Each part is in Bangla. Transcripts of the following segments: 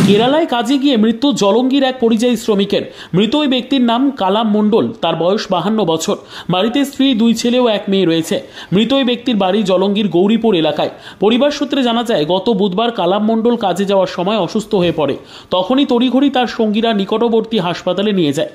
কেরালায় কাজে গিয়ে মৃত্যু জলঙ্গির এক পরিযায়ী শ্রমিকের। মৃত ওই ব্যক্তির নাম কালাম মণ্ডল। তার বয়স 52 বছর। বাড়িতে স্ত্রী, 2 ছেলে ও 1 মেয়ে রয়েছে। মৃত ওই ব্যক্তির বাড়ি জলঙ্গির গৌরীপুর এলাকায়। পরিবার সূত্রে জানা যায়, গত বুধবার কালাম মণ্ডল কাজে যাওয়ার সময় অসুস্থ হয়ে পড়ে। তখনই তড়িঘড়ি তার সঙ্গীরা নিকটবর্তী হাসপাতালে নিয়ে যায়,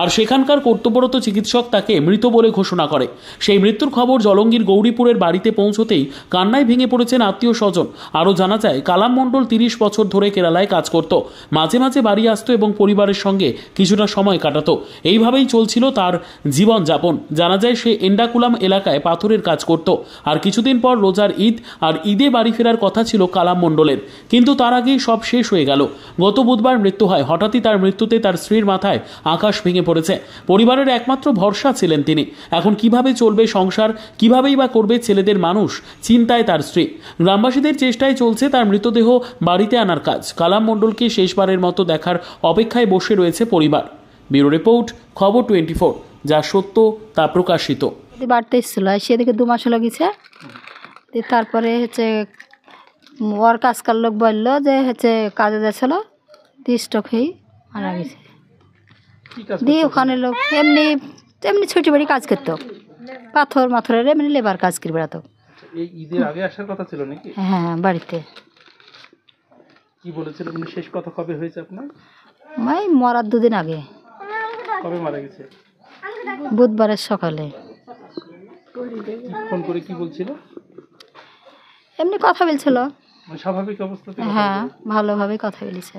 আর সেখানকার কর্তব্যরত চিকিৎসক তাকে মৃত বলে ঘোষণা করে। সেই মৃত্যুর খবর জলঙ্গির গৌরীপুরের বাড়িতে পৌঁছতেই কান্নায় ভেঙে পড়েছেন আত্মীয় স্বজন। আরও জানা যায়, কালাম মণ্ডল 30 বছর ধরে কেরালায় কাজ করত। মাঝে মাঝে বাড়ি আসতো এবং পরিবারের সঙ্গে কিছুটা সময় কাটাতো। এইভাবেই চলছিল তার জীবনযাপন। জানা যায়, সে এন্ডাকুলাম এলাকায় পাথরের কাজ করত। আর কিছুদিন পর রোজার ঈদ আর ঈদে বাড়ি ফেরার কথা ছিল কালাম মণ্ডলের, কিন্তু তার আগেই সব শেষ হয়ে গেল। গত বুধবার মৃত্যু হয়। হঠাৎই তার মৃত্যুতে তার স্ত্রীর মাথায় আকাশ ভেঙে পড়েছে। পরিবারের একমাত্র ভরসা ছিলেন তিনি। এখন কিভাবে চলবে সংসার, কিভাবেই বা করবে ছেলেদের মানুষ, চিন্তায় তার স্ত্রী। গ্রামবাসীদের চেষ্টায় চলছে তার মৃতদেহ বাড়িতে আনার কাজ। কালাম মণ্ডলকে শেষবারের মতো দেখার অপেক্ষায় বসে রয়েছে পরিবার। ব্যুরো রিপোর্ট, খবর 24, যা সত্য তা প্রকাশিত। বাড়তে এসেছিল, সেদিকে 2 মাস হলো গেছে। তারপরে ওর কাজকার লোক বললো যে কাজে যাচ্ছিল, স্ট্রোক হয়ে মারা গেছে। দিয়ে ওখানে লোক এমনি এমনি ছোট বাড়ি কাজ করতো, পাথরের এমনি লেবার কাজ করে বেড়াতো। ঈদের আগে আসার কথা ছিল নাকি? হ্যাঁ, বাড়িতে। কি বলেছিল উনি? শেষ কথা কবে হয়েছে আপনার? মরার 2 দিন আগে। কবে মারা গেছে? বুধবারের সকালে। ফোন করে কি বলছিল? এমনি কথা বলছিল, স্বাভাবিক অবস্থাতে? হ্যাঁ, ভালোভাবে কথা বলেছে।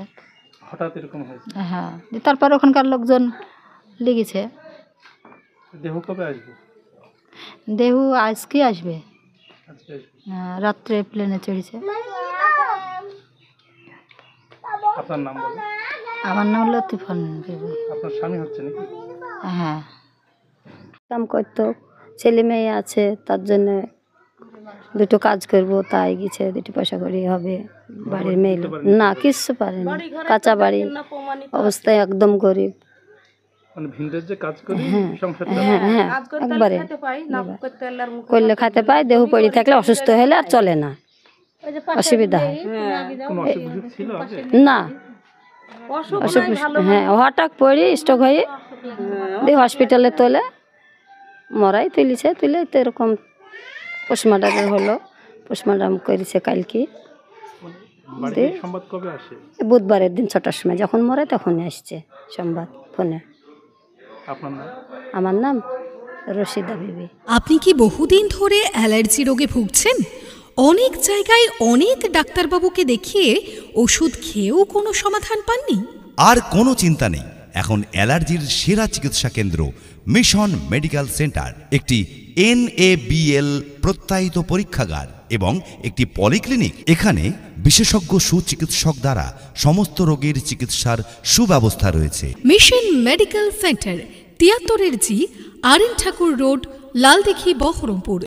হঠাৎ এরকম হয়েছে? হ্যাঁ, তারপর ওখানকার লোকজন লেগেছে। দেহ কবে আসবে? দেহ আজকে আসবে। রাত্রে প্লেনে চড়েছে। আপনার নাম বলেন। আমার নাম লতিফন বিবি। আপনার স্বামী হচ্ছে নাকি? হ্যাঁ, কাম করতো, ছেলে মেয়ে আছে, তার জন্য 2টো কাজ করব, তাই গেছে। 2টো পয়সা করে হবে। বাড়ির মেয়ে না, কিছু পারে না, কাঁচা বাড়ি অবস্থায়, একদম গরিব। মানে ভিনদেশ যে কাজ করে সংসার? হ্যাঁ হ্যাঁ, একবারে করলে খেতে পায়। দেহ পড়ে থাকলে অসুস্থ হলে আর চলে না, অসুবিধা হয়। না, হ্যাঁ, হঠাৎ পড়ে স্ট্রোক হয়ে দিয়ে হসপিটালে তোলে, মরাই তুলেছে। তুলে তো এরকম পোস্টমর্টম হলো। পোস্টমর্টম করেছে কালকে। বুধবারের দিন 6টার সময় যখন মরে তখনই আসছে সংবাদ ফোনে। আমার নাম রশিদা বিবি। আপনি কি বহুদিন ধরে অ্যালার্জি রোগে ভুগছেন? অনেক জায়গায় অনেক ডাক্তারবাবুকে দেখিয়ে ওষুধ খেয়েও কোনো সমাধান পাননি? আর কোনো চিন্তা নেই। এখন অ্যালার্জির সেরা চিকিৎসা কেন্দ্র মিশন মেডিকেল সেন্টার, একটি NABL প্রত্যয়িত পরীক্ষাগার এবং একটি পলিক্লিনিক। এখানে বিশেষজ্ঞ সুচিকিৎসক দ্বারা সমস্ত রোগের চিকিৎসার সুব্যবস্থা রয়েছে। Mission medical centre, 73G, RN ঠাকুর রোড, লালদিঘি, বহরমপুর।